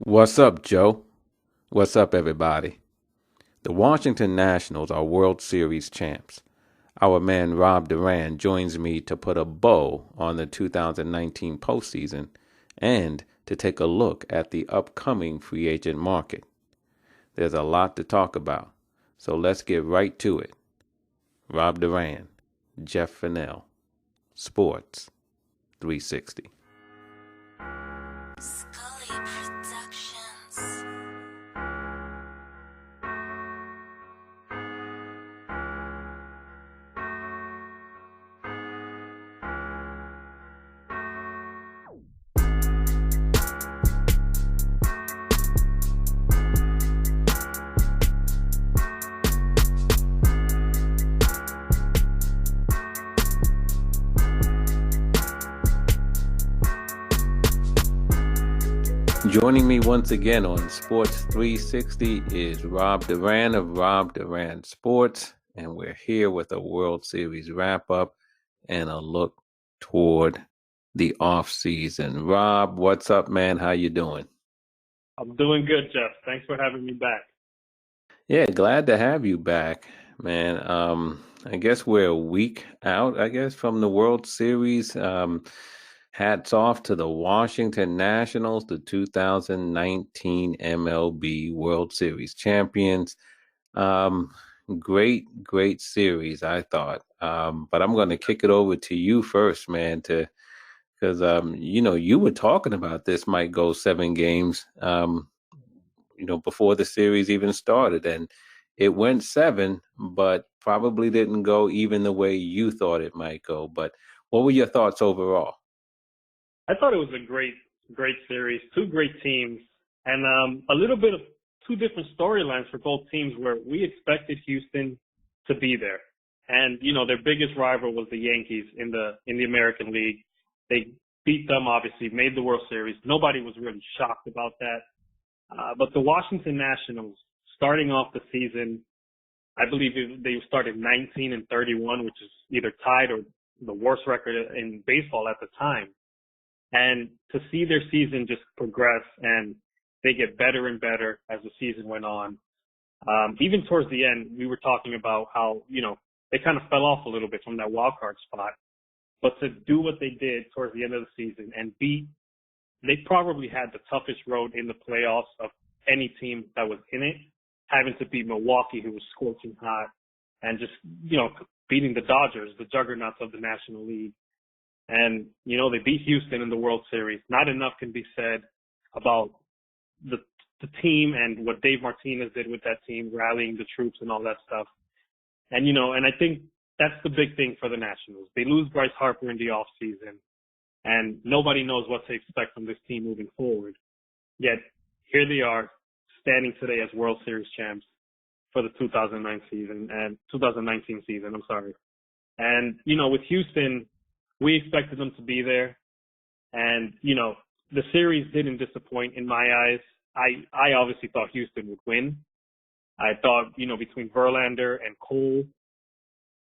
What's up, Joe? What's up, everybody? The Washington Nationals are World Series champs. Our man Rob Duran joins me to put a bow on the 2019 postseason and to take a look at the upcoming free agent market. There's a lot to talk about, so let's get right to it. Rob Duran, Jeff Fannell, Sports 360. Joining me once again on Sports 360 is Rob Duran of Rob Duran Sports, and we're here with a World Series wrap-up and a look toward the off-season. Rob, what's up, man? How you doing? I'm doing good, Jeff. Thanks for having me back. Yeah, glad to have you back, man. I guess we're a week out, from the World Series. Hats off to the Washington Nationals, the 2019 MLB World Series champions. Great series, I thought. But I'm going to kick it over to you first, man, because you were talking about this might go 7 games, before the series even started, and it went 7, but probably didn't go even the way you thought it might go. But what were your thoughts overall? I thought it was a great series, 2 great teams, and a little bit of 2 different storylines for both teams where we expected Houston to be there. And, their biggest rival was the Yankees in the American League. They beat them, obviously, made the World Series. Nobody was really shocked about that. But the Washington Nationals, starting off the season, I believe they started 19-31, which is either tied or the worst record in baseball at the time. And to see their season just progress and they get better and better as the season went on. Even towards the end, we were talking about how, they kind of fell off a little bit from that wild card spot. But to do what they did towards the end of the season and they probably had the toughest road in the playoffs of any team that was in it, having to beat Milwaukee, who was scorching hot, and just, beating the Dodgers, the juggernauts of the National League. And, they beat Houston in the World Series. Not enough can be said about the team and what Dave Martinez did with that team, rallying the troops and all that stuff. And, and I think that's the big thing for the Nationals. They lose Bryce Harper in the offseason, and nobody knows what to expect from this team moving forward. Yet, here they are, standing today as World Series champs for the 2019 season, I'm sorry. And, with Houston, we expected them to be there. And, the series didn't disappoint in my eyes. I obviously thought Houston would win. I thought, between Verlander and Cole,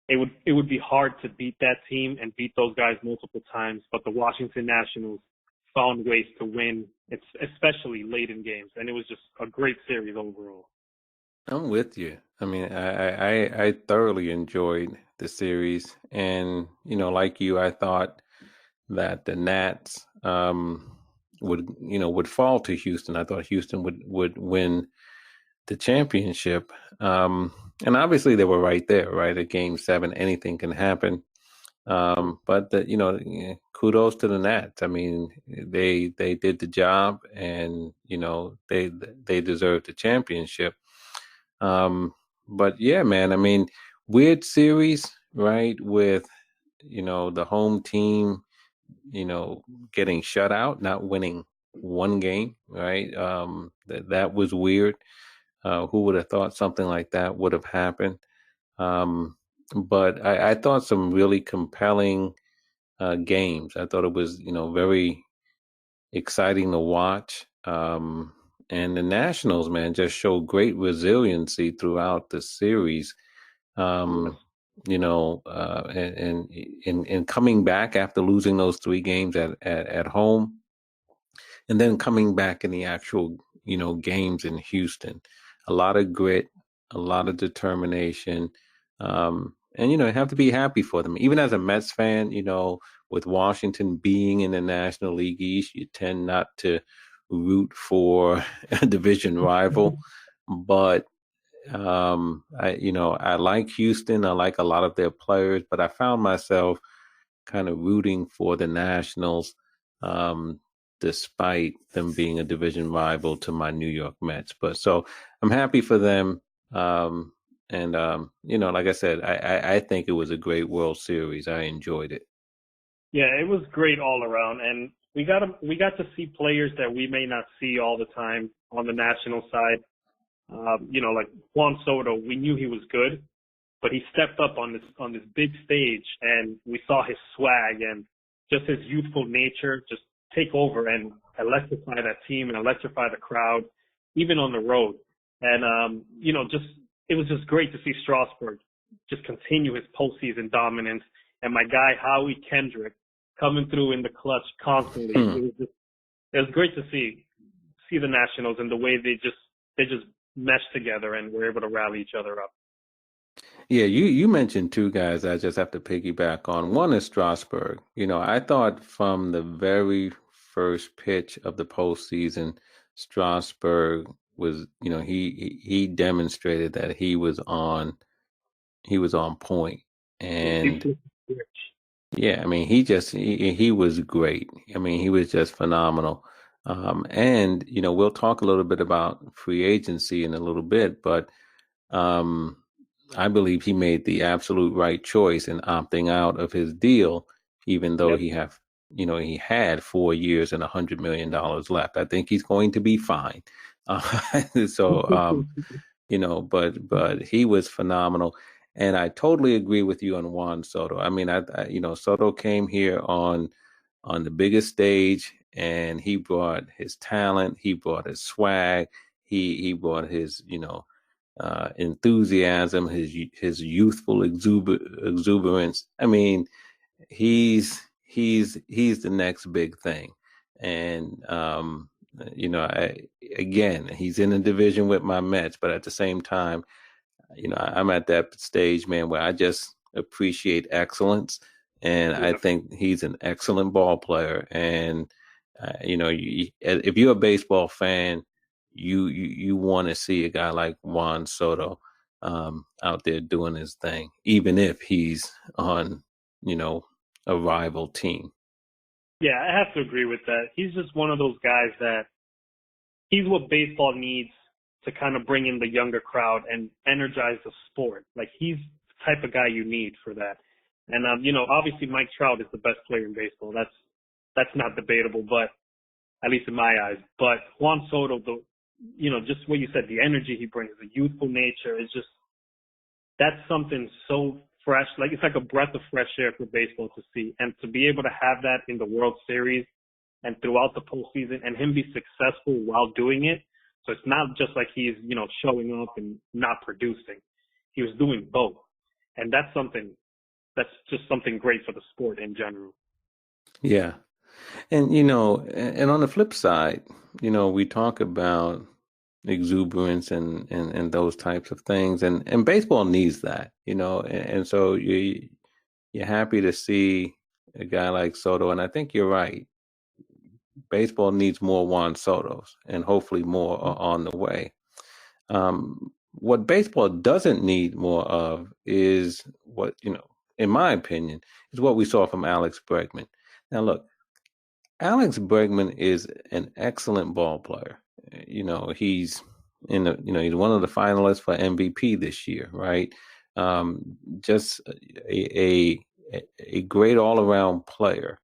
it would be hard to beat that team and beat those guys multiple times. But the Washington Nationals found ways to win, especially late in games. And it was just a great series overall. I'm with you. I mean, I thoroughly enjoyed the series, and like you, I thought that the Nats would fall to Houston. I thought Houston would win the championship, and obviously they were right there, right at Game 7. Anything can happen, but kudos to the Nats. I mean, they did the job, and they deserved the championship. But yeah, man, I mean, weird series, right? With, the home team, getting shut out, not winning one game, right? That was weird. Who would have thought something like that would have happened? But I thought some really compelling games. I thought it was, very exciting to watch. And the Nationals, man, just showed great resiliency throughout the series. And coming back after losing those 3 games at home. And then coming back in the actual, games in Houston, a lot of grit, a lot of determination. And, you have to be happy for them. Even as a Mets fan, with Washington being in the National League East, you tend not to root for a division rival. But I like Houston. I like a lot of their players, but I found myself kind of rooting for the Nationals, despite them being a division rival to my New York Mets. But so I'm happy for them. Like I said, I think it was a great World Series. I enjoyed it. Yeah, it was great all around, and we got to see players that we may not see all the time on the national side. Like Juan Soto, we knew he was good, but he stepped up on this big stage, and we saw his swag and just his youthful nature just take over and electrify that team and electrify the crowd, even on the road. And it was just great to see Strasburg just continue his postseason dominance, and my guy Howie Kendrick coming through in the clutch constantly. It was great to see the Nationals and the way they just meshed together and were able to rally each other up. Yeah, you mentioned two guys I just have to piggyback on. One is Strasburg. I thought from the very first pitch of the postseason, Strasburg was, he demonstrated that he was on point. And yeah, I mean, he was great. I mean, he was just phenomenal. And we'll talk a little bit about free agency in a little bit, but I believe he made the absolute right choice in opting out of his deal, even though he had 4 years and $100 million left. I think he's going to be fine. But he was phenomenal. And I totally agree with you on Juan Soto. I mean, Soto came here on the biggest stage, and he brought his talent, he brought his swag, he brought his, enthusiasm, his youthful exuberance. I mean, he's the next big thing. And he's in a division with my Mets, but at the same time, I'm at that stage, man, where I just appreciate excellence, and I think he's an excellent ball player. And if you're a baseball fan, you want to see a guy like Juan Soto out there doing his thing, even if he's on a rival team. Yeah, I have to agree with that. He's just one of those guys that he's what baseball needs to kind of bring in the younger crowd and energize the sport. Like, he's the type of guy you need for that. And obviously Mike Trout is the best player in baseball. That's not debatable, but at least in my eyes. But Juan Soto, just what you said, the energy he brings, the youthful nature, is just, that's something so fresh. Like, it's like a breath of fresh air for baseball to see. And to be able to have that in the World Series and throughout the postseason, and him be successful while doing it. So it's not just like he's, showing up and not producing. He was doing both. And that's just something great for the sport in general. Yeah. And, and on the flip side, we talk about exuberance and those types of things, and baseball needs that, and so you're happy to see a guy like Soto. And I think you're right. Baseball needs more Juan Sotos, and hopefully more are on the way. What baseball doesn't need more of is what, in my opinion, is what we saw from Alex Bregman. Now, look, Alex Bregman is an excellent ball player. He's he's one of the finalists for MVP this year, right? Just a great all-around player.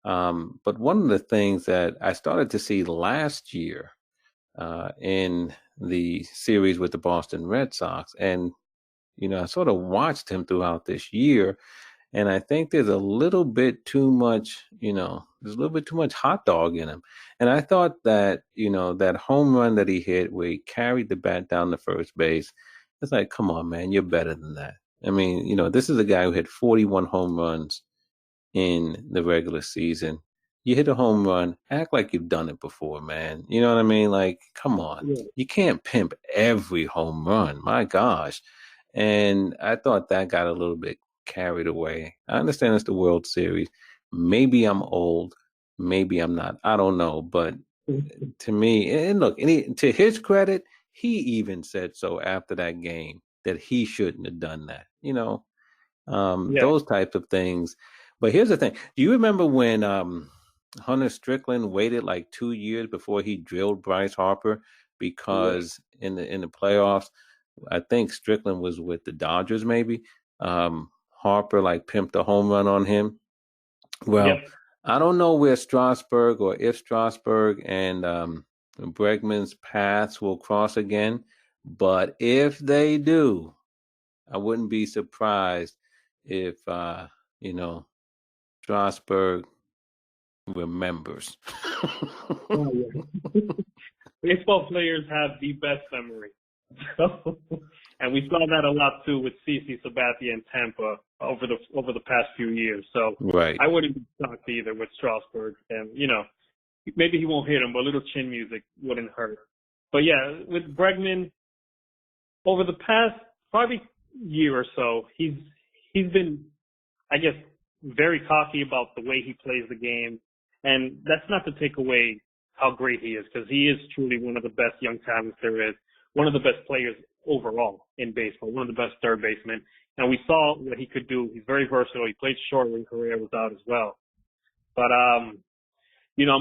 But one of the things that I started to see last year in the series with the Boston Red Sox, and I sort of watched him throughout this year, and I think there's a little bit too much, there's a little bit too much hot dog in him. And I thought that, that home run that he hit where he carried the bat down to first base, it's like, come on, man, you're better than that. I mean, this is a guy who hit 41 home runs in the regular season. You hit a home run, act like you've done it before, man. You know what I mean? Like, come on. Yeah. You can't pimp every home run. My gosh. And I thought that got a little bit carried away. I understand it's the World Series. Maybe I'm old. Maybe I'm not. I don't know. But to me, and look, to his credit, he even said so after that game that he shouldn't have done that. Yeah. Those types of things. But here's the thing: do you remember when Hunter Strickland waited like 2 years before he drilled Bryce Harper Right. because in the playoffs, I think Strickland was with the Dodgers, maybe. Harper like pimped a home run on him. Yep. Well, I don't know where Strasburg or if Strasburg and Bregman's paths will cross again, but if they do, I wouldn't be surprised if you know Strasburg remembers. Oh, yeah. Baseball players have the best memory. And we saw that a lot too with CC Sabathia in Tampa over the past few years. So Right. I wouldn't be shocked either with Strasburg. And maybe he won't hit him, but a little chin music wouldn't hurt. But yeah, with Bregman, over the past probably year or so, he's been, I guess, very cocky about the way he plays the game. And that's not to take away how great he is, because he is truly one of the best young talents there is, one of the best players overall in baseball, one of the best third basemen. And we saw what he could do. He's very versatile. He played short when Correa was out as well. But, I'm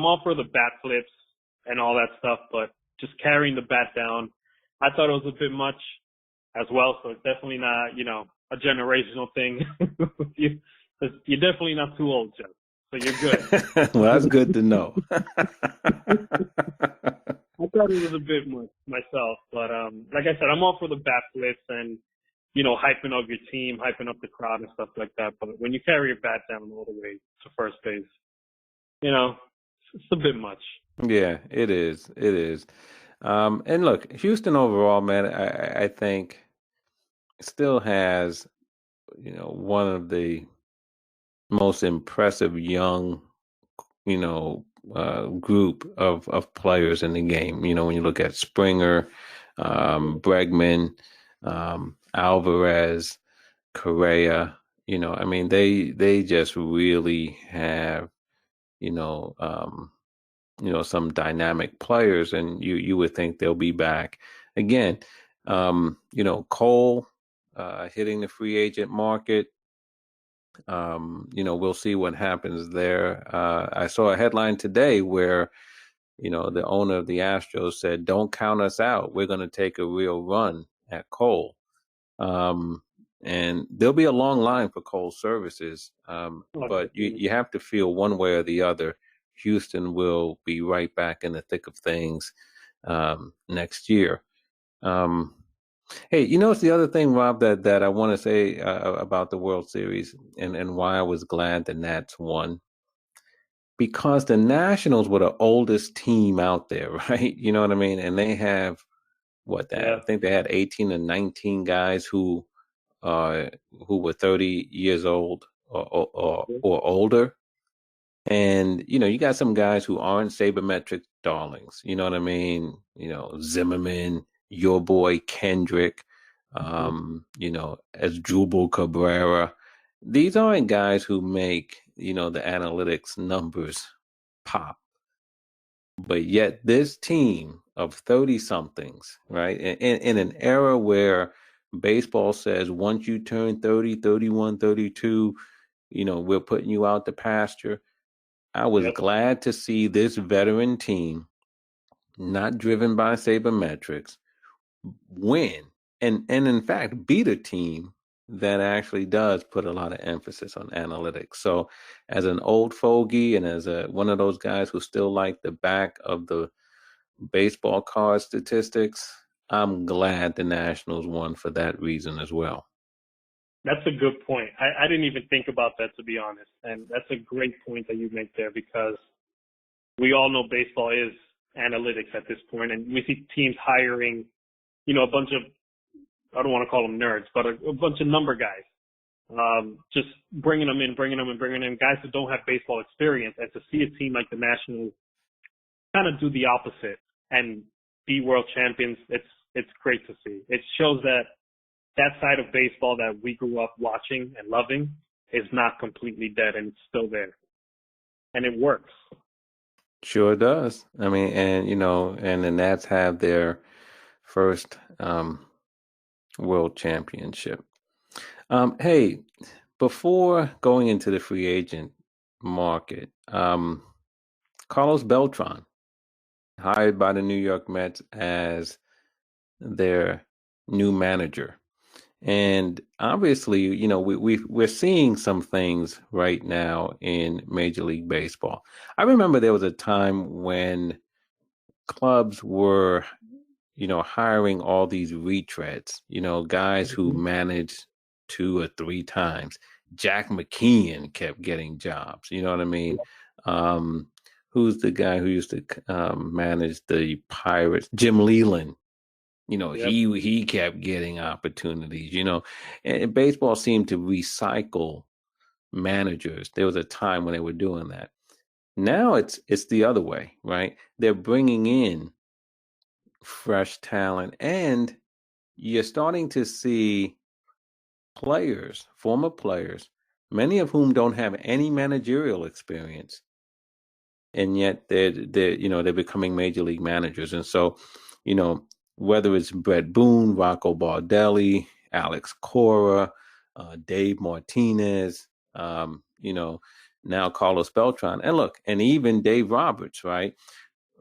all for the bat flips and all that stuff, but just carrying the bat down, I thought it was a bit much as well. So it's definitely not, a generational thing. You're definitely not too old, Jeff. So you're good. Well, that's good to know. I thought it was a bit much myself, but like I said, I'm all for the bat flips and hyping up your team, hyping up the crowd and stuff like that. But when you carry your bat down all the way to first base, it's a bit much. Yeah, it is. It is. And look, Houston overall, man, I think still has, one of the most impressive young, group of players in the game. When you look at Springer, Bregman, Alvarez, Correa, I mean, they just really have, you know, um, some dynamic players, and you would think they'll be back again. Cole hitting the free agent market. We'll see what happens there. I saw a headline today where, the owner of the Astros said, "Don't count us out. We're going to take a real run at Cole." Um, and there'll be a long line for Cole services. But you have to feel one way or the other. Houston will be right back in the thick of things next year. Hey, it's the other thing, Rob, that I want to say about the World Series and why I was glad the Nats won. Because the Nationals were the oldest team out there, right? You know what I mean? And they have I think they had 18 or 19 guys who were 30 years old or older. And, you got some guys who aren't sabermetric darlings. You know what I mean? Zimmerman, your boy Kendrick, as Jubal Cabrera. These aren't guys who make, the analytics numbers pop. But yet this team of 30 somethings, right? In an era where baseball says once you turn 30, 31, 32, we're putting you out to pasture. I was glad to see this veteran team, not driven by sabermetrics, win and in fact beat a team that actually does put a lot of emphasis on analytics. So as an old fogey and as one of those guys who still like the back of the baseball card statistics, I'm glad the Nationals won for that reason as well. That's a good point. I didn't even think about that, to be honest. And that's a great point that you make there, because we all know baseball is analytics at this point, and we see teams hiring, a bunch of, I don't want to call them nerds, but a bunch of number guys, just bringing them in, guys who don't have baseball experience, and to see a team like the Nationals kind of do the opposite and be world champions, it's great to see. It shows that side of baseball that we grew up watching and loving is not completely dead, and it's still there. And it works. Sure does. I mean, and and the Nats have their first world championship. Hey, before going into the free agent market, Carlos Beltran, hired by the New York Mets as their new manager. And obviously, we're seeing some things right now in Major League Baseball. I remember there was a time when clubs were, hiring all these retreads, guys who managed 2 or 3 times. Jack McKeon kept getting jobs. You know what I mean? Who's the guy who used to manage the Pirates? Jim Leland. Yep. He kept getting opportunities, and baseball seemed to recycle managers. There was a time when they were doing that. Now it's the other way, right? They're bringing in fresh talent, and you're starting to see players, former players, many of whom don't have any managerial experience, and yet they're becoming major league managers. And so, whether it's Brett Boone, Rocco Baldelli, Alex Cora, Dave Martinez, now Carlos Beltran, and look, and even Dave Roberts, right?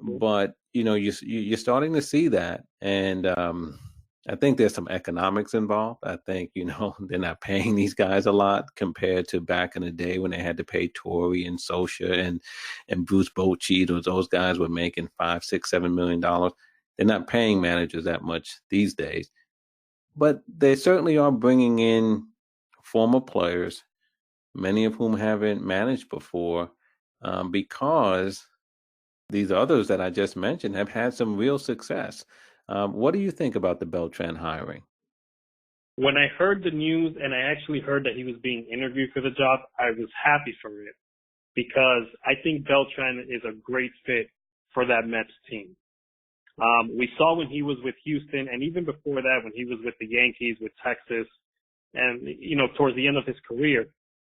But you're starting to see that, and I think there's some economics involved. I think they're not paying these guys a lot compared to back in the day when they had to pay Torrey and Socha and Bruce Bochy. Those guys were making $5, $6, $7 million. They're not paying managers that much these days, but they certainly are bringing in former players, many of whom haven't managed before, because these others that I just mentioned have had some real success. What do you think about the Beltran hiring? When I heard the news and I actually heard that he was being interviewed for the job, I was happy for it because I think Beltran is a great fit for that Mets team. We saw when he was with Houston, and even before that, when he was with the Yankees, with Texas, and, towards the end of his career,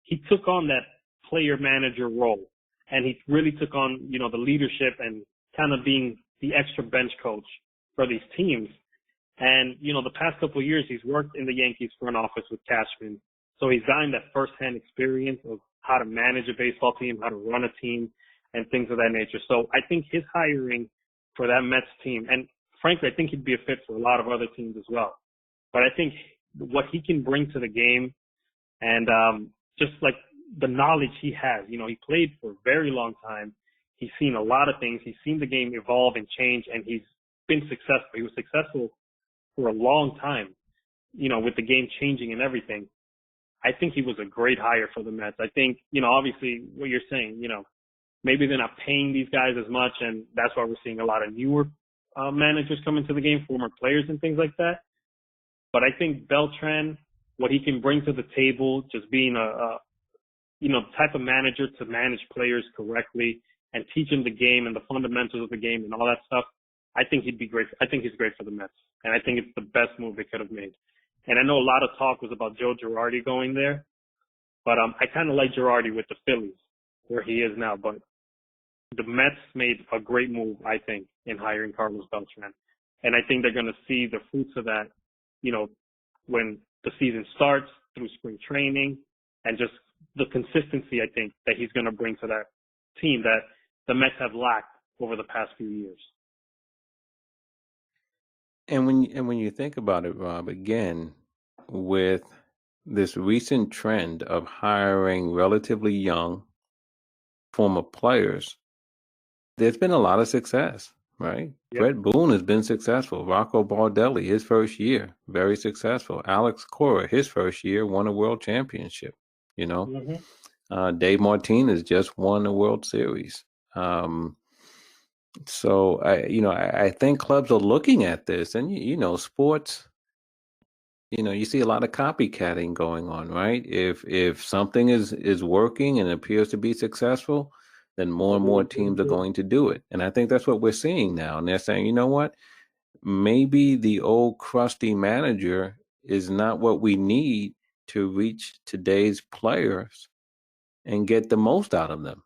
he took on that player manager role, and he really took on, the leadership and kind of being the extra bench coach for these teams. And, the past couple of years, he's worked in the Yankees front office with Cashman. So he's gotten that firsthand experience of how to manage a baseball team, how to run a team, and things of that nature. So I think his hiring for that Mets team, and frankly, I think he'd be a fit for a lot of other teams as well. But I think what he can bring to the game, and just like the knowledge he has, he played for a very long time. He's seen a lot of things. He's seen the game evolve and change, and he's been successful. He was successful for a long time, with the game changing and everything. I think he was a great hire for the Mets. I think, obviously what you're saying, maybe they're not paying these guys as much, and that's why we're seeing a lot of newer managers come into the game, former players and things like that. But I think Beltran, what he can bring to the table, just being a type of manager to manage players correctly and teach them the game and the fundamentals of the game and all that stuff, I think he'd be great. I think he's great for the Mets, and I think it's the best move they could have made. And I know a lot of talk was about Joe Girardi going there, but I kind of like Girardi with the Phillies, where he is now. But the Mets made a great move, I think, in hiring Carlos Beltran. And I think they're going to see the fruits of that, when the season starts, through spring training, and just the consistency, I think, that he's going to bring to that team that the Mets have lacked over the past few years. And when you think about it, Rob, again, with this recent trend of hiring relatively young former players, there's been a lot of success, right? Yep. Brett Boone has been successful. Rocco Baldelli, his first year, very successful. Alex Cora, his first year, won a world championship. Dave Martinez just won a World Series. So I think clubs are looking at this, and sports you see a lot of copycatting going on, right? If something is working and appears to be successful, then more and more teams are going to do it. And I think that's what we're seeing now. And they're saying, you know what? Maybe the old crusty manager is not what we need to reach today's players and get the most out of them.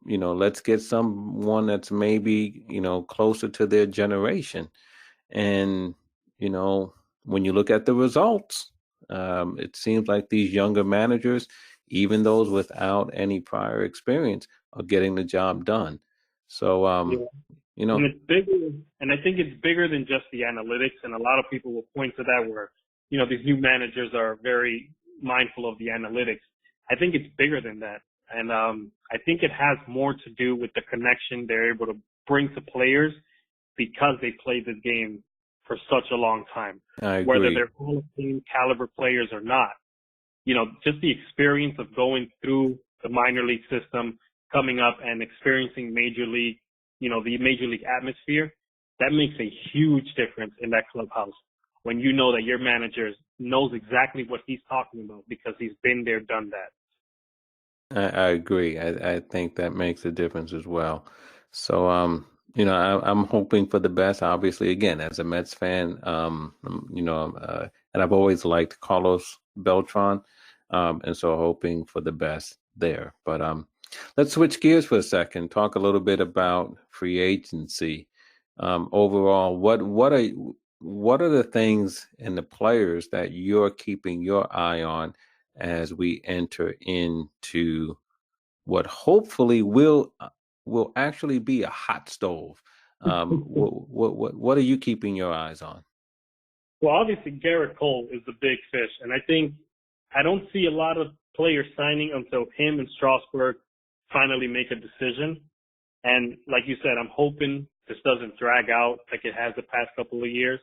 Let's get someone that's maybe, closer to their generation. And, when you look at the results, it seems like these younger managers, even those without any prior experience, are getting the job done. So, Yeah. And it's bigger, and I think it's bigger than just the analytics. And a lot of people will point to that where, these new managers are very mindful of the analytics. I think it's bigger than that. And I think it has more to do with the connection they're able to bring to players because they played this game for such a long time. I agree. Whether they're Hall of Fame caliber players or not, just the experience of going through the minor league system, coming up and experiencing major league, the major league atmosphere, that makes a huge difference in that clubhouse when you know that your manager knows exactly what he's talking about because he's been there, done that. I agree. I think that makes a difference as well. So, I'm hoping for the best. Obviously, again, as a Mets fan, and I've always liked Carlos Beltran, and so hoping for the best there. But let's switch gears for a second. Talk a little bit about free agency. Overall, what are the things and the players that you're keeping your eye on as we enter into what hopefully will actually be a hot stove? What are you keeping your eyes on? Well, obviously Garrett Cole is the big fish, and I don't see a lot of players signing until him and Strasburg finally make a decision. And like you said, I'm hoping this doesn't drag out like it has the past couple of years.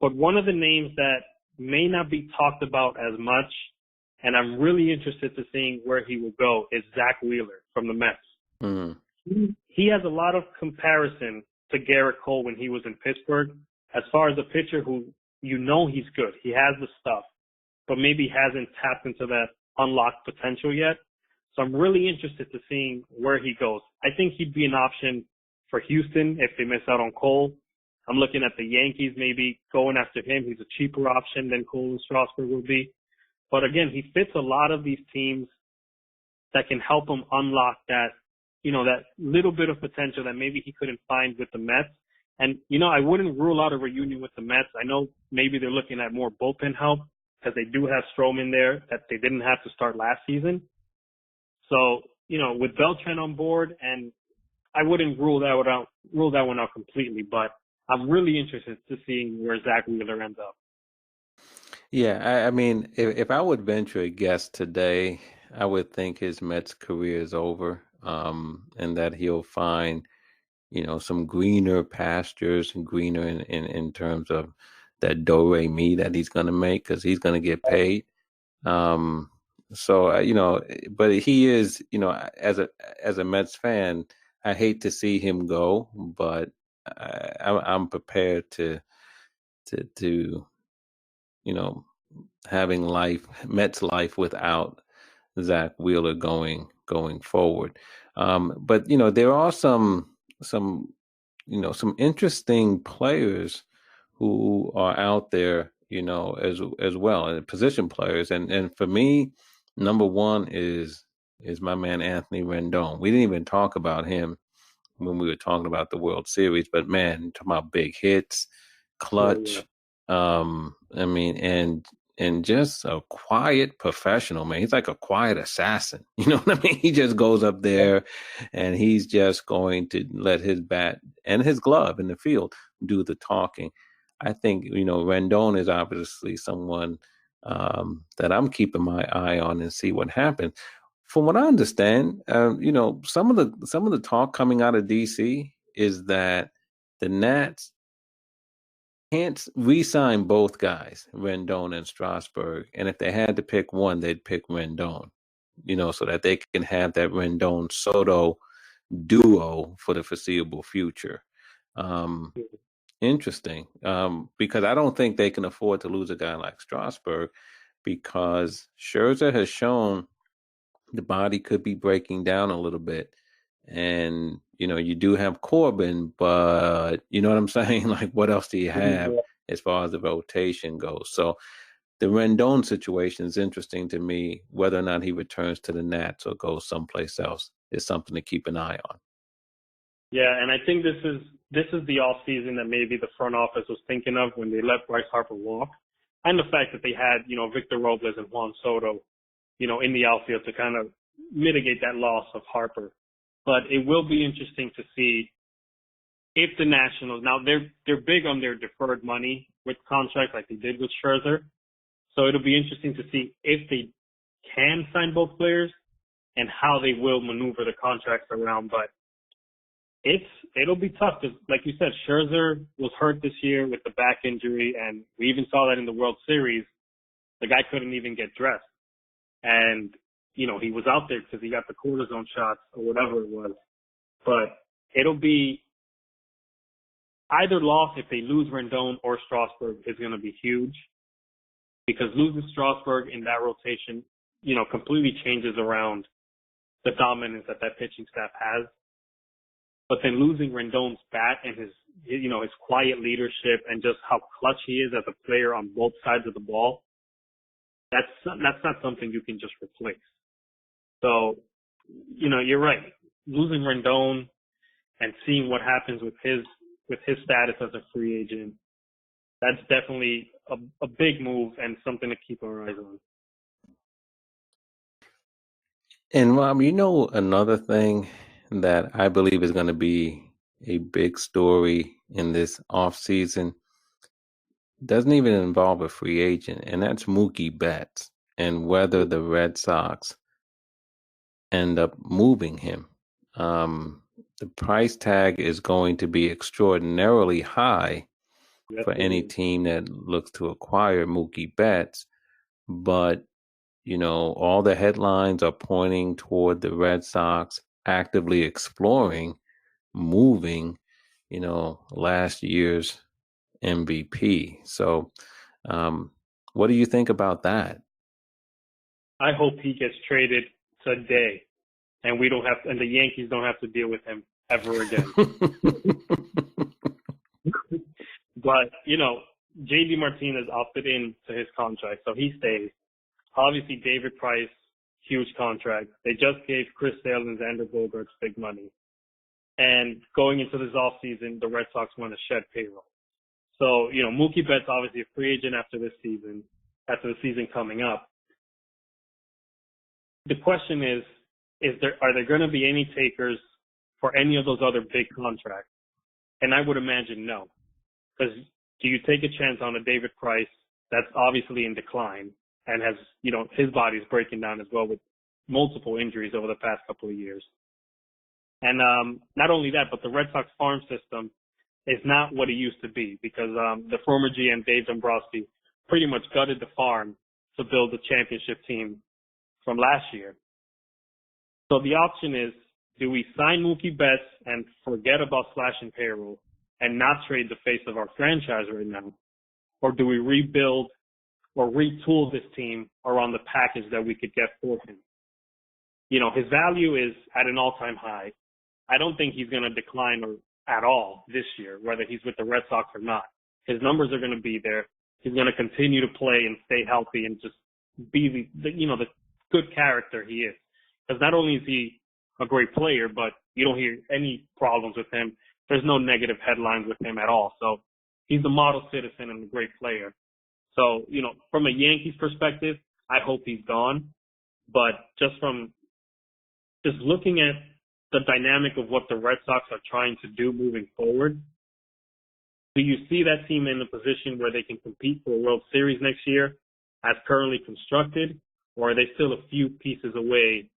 But one of the names that may not be talked about as much, and I'm really interested to seeing where he will go, is Zach Wheeler from the Mets. Mm-hmm. He has a lot of comparison to Garrett Cole when he was in Pittsburgh as far as a pitcher who he's good. He has the stuff, but maybe hasn't tapped into that unlocked potential yet. So I'm really interested to seeing where he goes. I think he'd be an option for Houston if they miss out on Cole. I'm looking at the Yankees maybe going after him. He's a cheaper option than Cole and Strasburg will be. But again, he fits a lot of these teams that can help him unlock that, that little bit of potential that maybe he couldn't find with the Mets. And, I wouldn't rule out a reunion with the Mets. I know maybe they're looking at more bullpen help because they do have Stroman there that they didn't have to start last season. So, with Beltran on board, and I wouldn't rule that one out completely, but I'm really interested to seeing where Zach Wheeler ends up. Yeah, I mean, if I would venture a guess today, I would think his Mets career is over, and that he'll find, some greener pastures and greener in terms of that do-re-mi that he's going to make because he's going to get paid. So, but he is, as a Mets fan, I hate to see him go, but I'm prepared to having Mets life without Zach Wheeler going forward. But there are some interesting players who are out there, as well, and position players. And for me, number one is my man Anthony Rendon. We didn't even talk about him when we were talking about the World Series, but man, talking about big hits, clutch. I mean, and just a quiet professional, man. He's like a quiet assassin. You know what I mean? He just goes up there and he's just going to let his bat and his glove in the field do the talking. I think, Rendon is obviously someone that I'm keeping my eye on and see what happens. From what I understand, some of the talk coming out of DC is that the Nats can't re-sign both guys, Rendon and Strasburg. And if they had to pick one, they'd pick Rendon, so that they can have that Rendon Soto duo for the foreseeable future. interesting because I don't think they can afford to lose a guy like Strasburg because Scherzer has shown the body could be breaking down a little bit. And, you do have Corbin, but you know what I'm saying? Like, what else do you have as far as the rotation goes? So the Rendon situation is interesting to me. Whether or not he returns to the Nats or goes someplace else is something to keep an eye on. Yeah, and I think this is the off season that maybe the front office was thinking of when they let Bryce Harper walk, and the fact that they had Victor Robles and Juan Soto, in the outfield to kind of mitigate that loss of Harper. But it will be interesting to see if the Nationals, now they're big on their deferred money with contracts like they did with Scherzer. So it'll be interesting to see if they can sign both players and how they will maneuver the contracts around. But it'll be tough because, like you said, Scherzer was hurt this year with the back injury, and we even saw that in the World Series. The guy couldn't even get dressed. And, he was out there because he got the cortisone shots or whatever it was. But it'll be either loss if they lose Rendon or Strasburg is going to be huge, because losing Strasburg in that rotation, completely changes around the dominance that pitching staff has. But then losing Rendon's bat and his quiet leadership and just how clutch he is as a player on both sides of the ball, that's not something you can just replace. So, you're right. Losing Rendon and seeing what happens with his status as a free agent, that's definitely a big move and something to keep our eyes on. And Rob, another thing that I believe is going to be a big story in this offseason doesn't even involve a free agent, and that's Mookie Betts and whether the Red Sox end up moving him. The price tag is going to be extraordinarily high for any team that looks to acquire Mookie Betts, but all the headlines are pointing toward the Red Sox actively exploring moving, last year's MVP. So, what do you think about that? I hope he gets traded today, and and the Yankees don't have to deal with him ever again. But, JD Martinez opted in to his contract, so he stays. Obviously, David Price, huge contract. They just gave Chris Sale and Xander Bogaerts big money. And going into this offseason, the Red Sox want to shed payroll. So, Mookie Betts obviously a free agent after the season coming up. The question is are there going to be any takers for any of those other big contracts? And I would imagine no. Because do you take a chance on a David Price that's obviously in decline and has, his body's breaking down as well with multiple injuries over the past couple of years? And not only that, but the Red Sox farm system is not what it used to be, because the former GM, Dave Dombrowski, pretty much gutted the farm to build the championship team from last year. So the option is, do we sign Mookie Betts and forget about slashing payroll and not trade the face of our franchise right now? Or do we rebuild or retool this team around the package that we could get for him? His value is at an all-time high. I don't think he's going to decline at all this year, whether he's with the Red Sox or not. His numbers are going to be there. He's going to continue to play and stay healthy and just be the good character he is. Because not only is he a great player, but you don't hear any problems with him. There's no negative headlines with him at all. So he's the model citizen and a great player. So, from a Yankees perspective, I hope he's gone. But just looking at the dynamic of what the Red Sox are trying to do moving forward, do you see that team in a position where they can compete for a World Series next year as currently constructed? Or are they still a few pieces away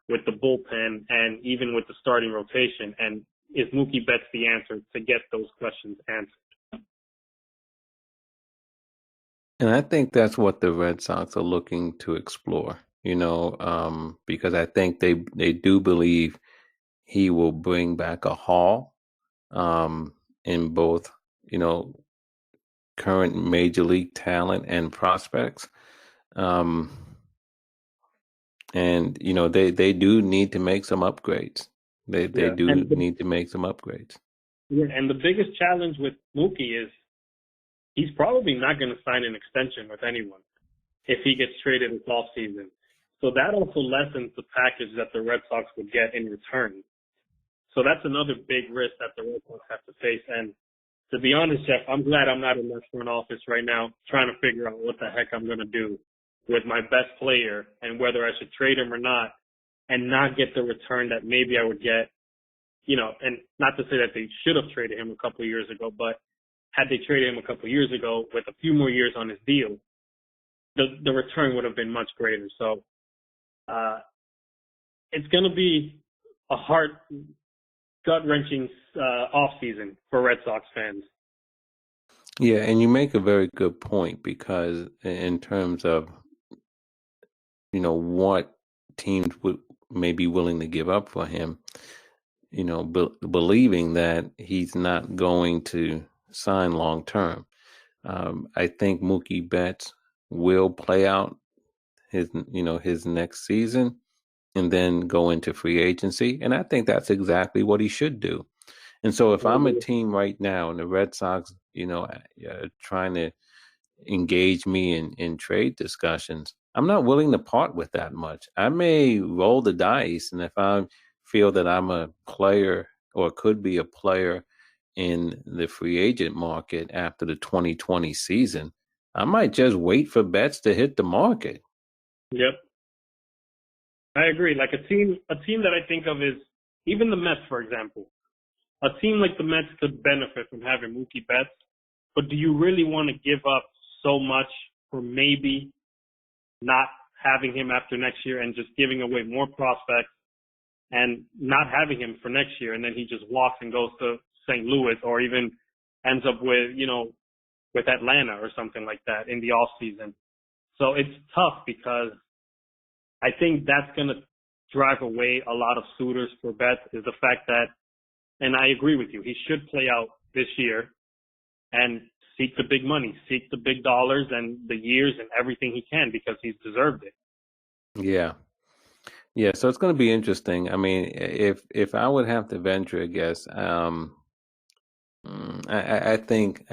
with the bullpen and even with the starting rotation? And is Mookie Betts the answer to get those questions answered? And I think that's what the Red Sox are looking to explore, because I think they do believe he will bring back a haul in both, current major league talent and prospects. And they do need to make some upgrades. They Yeah, do need to make some upgrades. and the biggest challenge with Mookie is he's probably not going to sign an extension with anyone if he gets traded this offseason. So that also lessens the package that the Red Sox would get in return. So that's another big risk that the Red Sox have to face. And to be honest, Jeff, I'm glad I'm not in that front office right now trying to figure out what the heck I'm going to do with my best player and whether I should trade him or not, and not get the return that maybe I would get, and not to say that they should have traded him a couple of years ago, but had they traded him a couple of years ago with a few more years on his deal, the return would have been much greater. So it's going to be a hard, gut-wrenching offseason for Red Sox fans. Yeah, and you make a very good point, because in terms of what teams may be willing to give up for him, believing that he's not going to sign long term. I think Mookie Betts will play out his next season and then go into free agency, and I think that's exactly what he should do. And so if I'm a team right now and the Red Sox, trying to engage me in trade discussions, I'm not willing to part with that much. I may roll the dice, and if I feel that I'm a player or could be a player in the free agent market after the 2020 season, I might just wait for Betts to hit the market. Yep. I agree. Like a team that I think of is even the Mets, for example. A team like the Mets could benefit from having Mookie Betts, but do you really want to give up so much for maybe not having him after next year and just giving away more prospects and not having him for next year, and then he just walks and goes to St. Louis or even ends up with Atlanta or something like that in the off season? So it's tough, because I think that's going to drive away a lot of suitors for Betts, is the fact that, and I agree with you, he should play out this year and seek the big money, seek the big dollars and the years and everything he can, because he's deserved it. Yeah. Yeah, so it's going to be interesting. I mean, if I would have to venture a guess, I think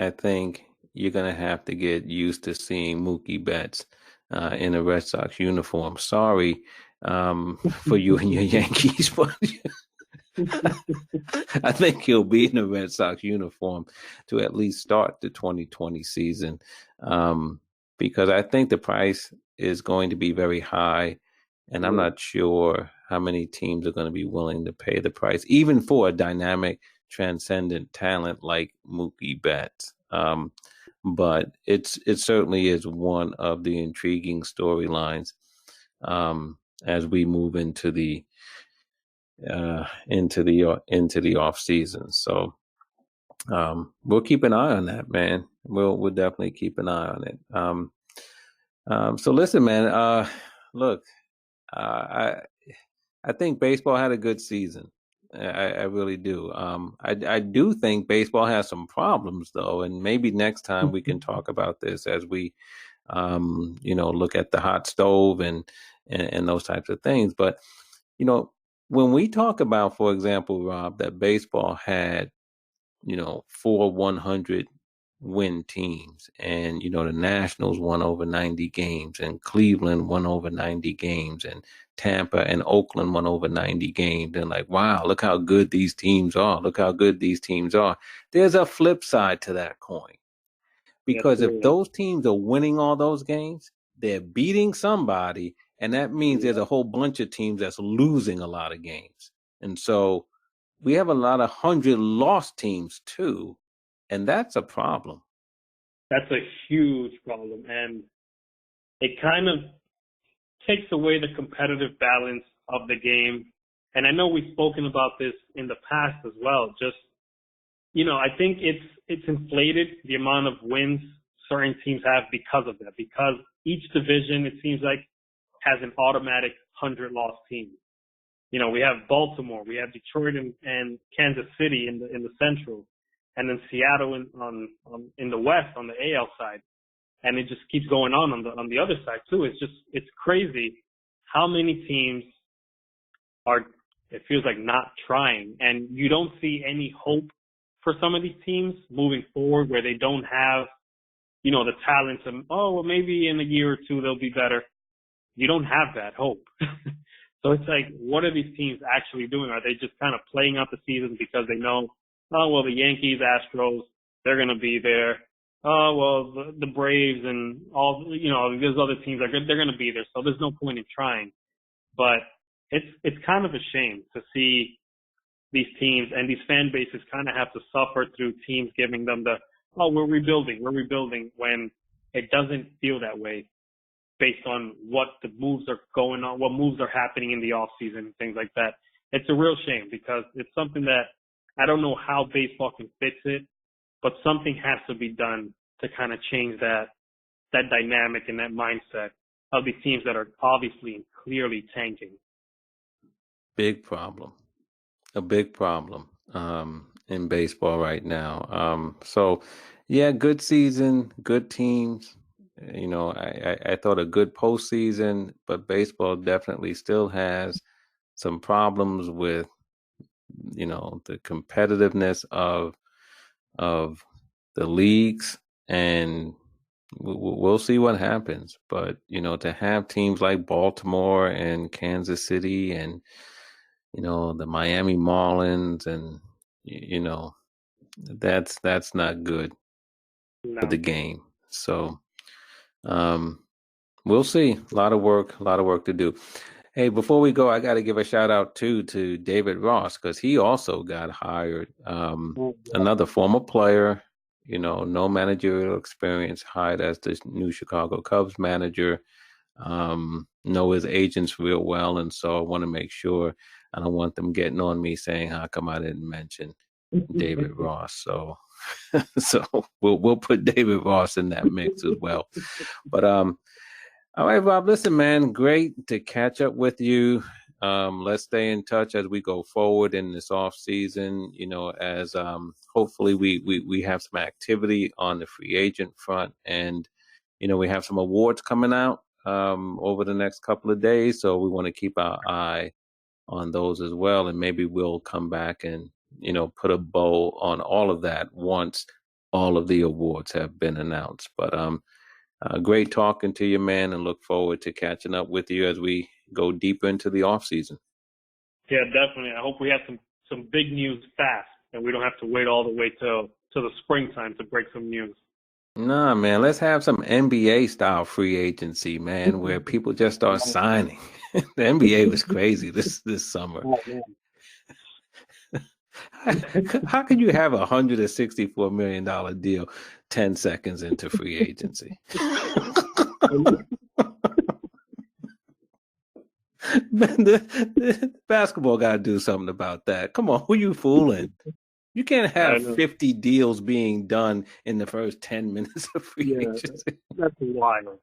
you're going to have to get used to seeing Mookie Betts in a Red Sox uniform. Sorry for you and your Yankees, but I think he'll be in a Red Sox uniform to at least start the 2020 season, because I think the price is going to be very high, and I'm not sure how many teams are going to be willing to pay the price, even for a dynamic, transcendent talent like Mookie Betts. But it certainly is one of the intriguing storylines as we move into the off season. So we'll keep an eye on that, man. We'll definitely keep an eye on it. So listen, man. Look, I think baseball had a good season. I really do. I do think baseball has some problems, though, and maybe next time we can talk about this as we, look at the hot stove and those types of things. But when we talk about, for example, Rob, that baseball had 4 100 win teams, and the Nationals won over 90 games, and Cleveland won over 90 games, and Tampa and Oakland won over 90 games, and like, wow, look how good these teams are. There's a flip side to that coin, because if those teams are winning all those games, they're beating somebody, and that means there's a whole bunch of teams that's losing a lot of games. And so we have a lot of 100 lost teams too, and that's a problem. That's a huge problem, and it kind of takes away the competitive balance of the game. And I know we've spoken about this in the past as well. Just, I think it's inflated the amount of wins certain teams have because of that, because each division, it seems like, has an automatic 100 lost team. We have Baltimore, we have Detroit and Kansas City in the Central, and then Seattle in the West on the AL side, and it just keeps going on the other side too. It's crazy how many teams are, it feels like, not trying, and you don't see any hope for some of these teams moving forward where they don't have, you know, the talents and, oh, well, maybe in a year or two they'll be better. You don't have that hope. So it's like, what are these teams actually doing? Are they just kind of playing out the season because they know, oh, well, the Yankees, Astros, they're going to be there. Oh, well, the Braves and all, you know, there's other teams that they're going to be there. So there's no point in trying. But it's kind of a shame to see these teams and these fan bases kind of have to suffer through teams giving them the, oh, we're rebuilding, when it doesn't feel that way based on what the moves are going on, what moves are happening in the off season and things like that. It's a real shame because it's something that I don't know how baseball can fix it, but something has to be done to kind of change that dynamic and that mindset of these teams that are obviously and clearly tanking. Big problem. A big problem in baseball right now. So, yeah, good season, good teams. You know, I thought a good postseason, but baseball definitely still has some problems with, you know, the competitiveness of the leagues, and we'll see what happens. But, you know, to have teams like Baltimore and Kansas City and, you know, the Miami Marlins, and, you know, that's not good for the game. So we'll see. A lot of work to do. Hey, before we go, I got to give a shout out to David Ross, because he also got hired. Another former player, you know, no managerial experience, hired as the new Chicago Cubs manager. Know his agents real well, and so I want to make sure I don't want them getting on me saying how come I didn't mention David Ross. So we'll put David Ross in that mix as well. But all right, Rob, listen, man, great to catch up with you. Let's stay in touch as we go forward in this off season, you know, as hopefully we have some activity on the free agent front, and, you know, we have some awards coming out over the next couple of days. So we want to keep our eye on those as well. And maybe we'll come back and, you know, put a bow on all of that once all of the awards have been announced. But great talking to you, man, and look forward to catching up with you as we go deeper into the off season. Yeah, definitely. I hope we have some big news fast, and we don't have to wait all the way till the springtime to break some news. Nah, man, let's have some NBA style free agency, man, where people just start signing. The NBA was crazy this summer. Oh, man. How can you have $164 million deal 10 seconds into free agency? Man, the basketball got to do something about that. Come on, who you fooling? You can't have 50 deals being done in the first 10 minutes of free agency. That's wild.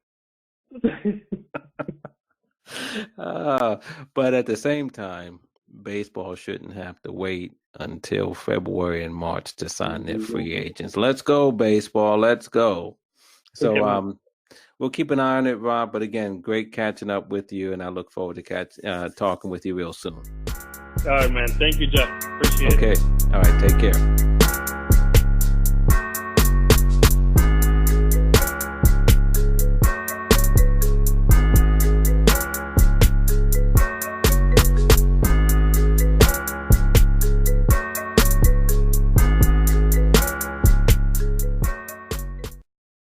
But at the same time, baseball shouldn't have to wait until February and March to sign their free agents. Let's go, baseball. Let's go. So we'll keep an eye on it, Rob. But again, great catching up with you, and I look forward to talking with you real soon. All right, man. Thank you, Jeff. Appreciate it. Okay. All right. Take care.